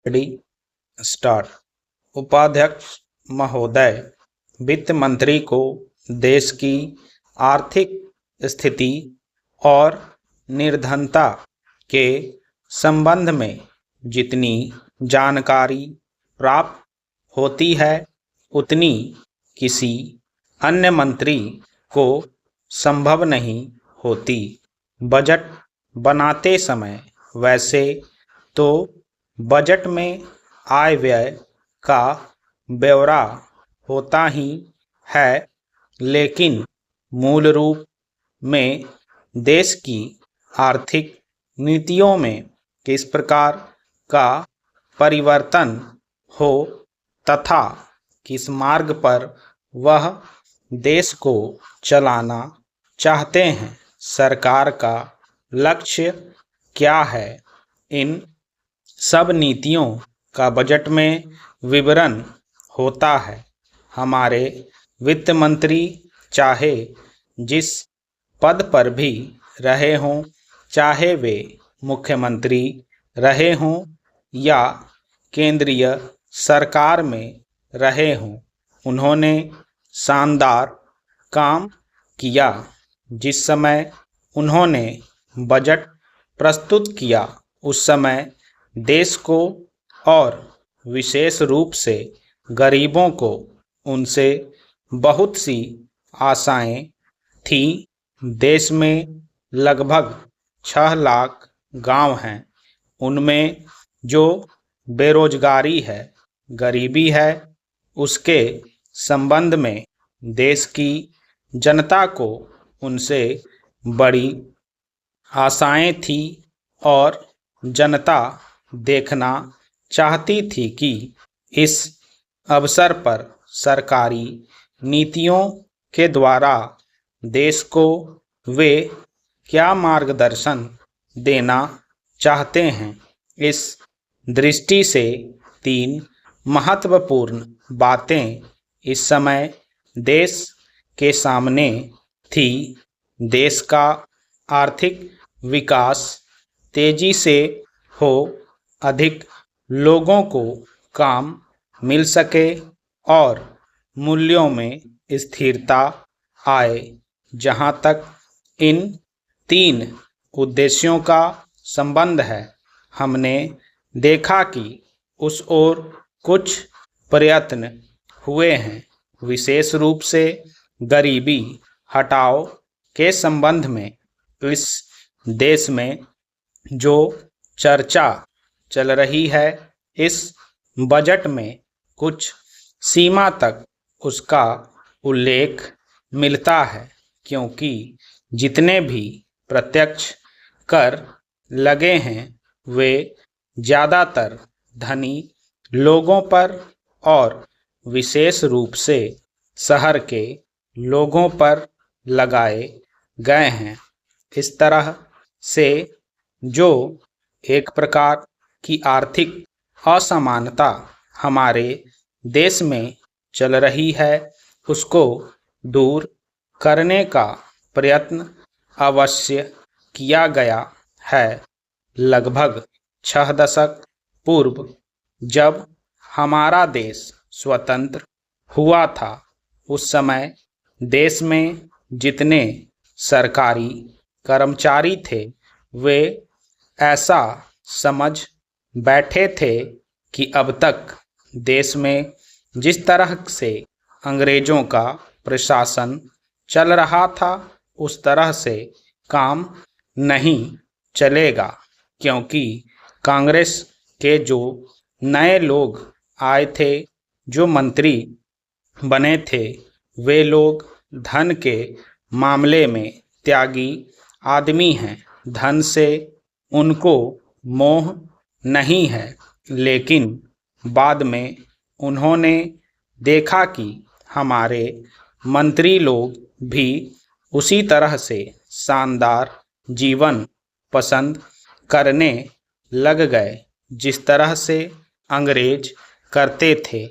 Ready start. उपाध्यक्ष महोदय, वित्त मंत्री को देश की आर्थिक स्थिति और निर्धनता के संबंध में जितनी जानकारी प्राप्त होती है उतनी किसी अन्य मंत्री को संभव नहीं होती। बजट बनाते समय वैसे तो बजट में आय व्यय का ब्यौरा होता ही है, लेकिन मूल रूप में देश की आर्थिक नीतियों में किस प्रकार का परिवर्तन हो तथा किस मार्ग पर वह देश को चलाना चाहते हैं, सरकार का लक्ष्य क्या है, इन सब नीतियों का बजट में विवरण होता है। हमारे वित्त मंत्री चाहे जिस पद पर भी रहे हों, चाहे वे मुख्यमंत्री रहे हों या केंद्रीय सरकार में रहे हों, उन्होंने शानदार काम किया। जिस समय उन्होंने बजट प्रस्तुत किया उस समय देश को और विशेष रूप से गरीबों को उनसे बहुत सी आशाएं थी। देश में लगभग 6 लाख गांव हैं। उनमें जो बेरोजगारी है, गरीबी है, उसके संबंध में देश की जनता को उनसे बड़ी आशाएं थी और जनता देखना चाहती थी कि इस अवसर पर सरकारी नीतियों के द्वारा देश को वे क्या मार्गदर्शन देना चाहते हैं। इस दृष्टि से 3 महत्वपूर्ण बातें इस समय देश के सामने थी। देश का आर्थिक विकास तेजी से हो, अधिक लोगों को काम मिल सके और मूल्यों में स्थिरता आए। जहां तक इन 3 उद्देश्यों का संबंध है, हमने देखा कि उस ओर कुछ प्रयत्न हुए हैं। विशेष रूप से गरीबी हटाओ के संबंध में इस देश में जो चर्चा चल रही है, इस बजट में कुछ सीमा तक उसका उल्लेख मिलता है, क्योंकि जितने भी प्रत्यक्ष कर लगे हैं वे ज़्यादातर धनी लोगों पर और विशेष रूप से शहर के लोगों पर लगाए गए हैं। इस तरह से जो एक प्रकार की आर्थिक असमानता हमारे देश में चल रही है, उसको दूर करने का प्रयत्न अवश्य किया गया है। लगभग 6 दशक पूर्व जब हमारा देश स्वतंत्र हुआ था, उस समय देश में जितने सरकारी कर्मचारी थे वे ऐसा समझ बैठे थे कि अब तक देश में जिस तरह से अंग्रेज़ों का प्रशासन चल रहा था उस तरह से काम नहीं चलेगा, क्योंकि कांग्रेस के जो नए लोग आए थे, जो मंत्री बने थे, वे लोग धन के मामले में त्यागी आदमी हैं। धन से उनको मोह नहीं है, लेकिन बाद में उन्होंने देखा कि हमारे मंत्री लोग भी उसी तरह से शानदार जीवन पसंद करने लग गए जिस तरह से अंग्रेज करते थे।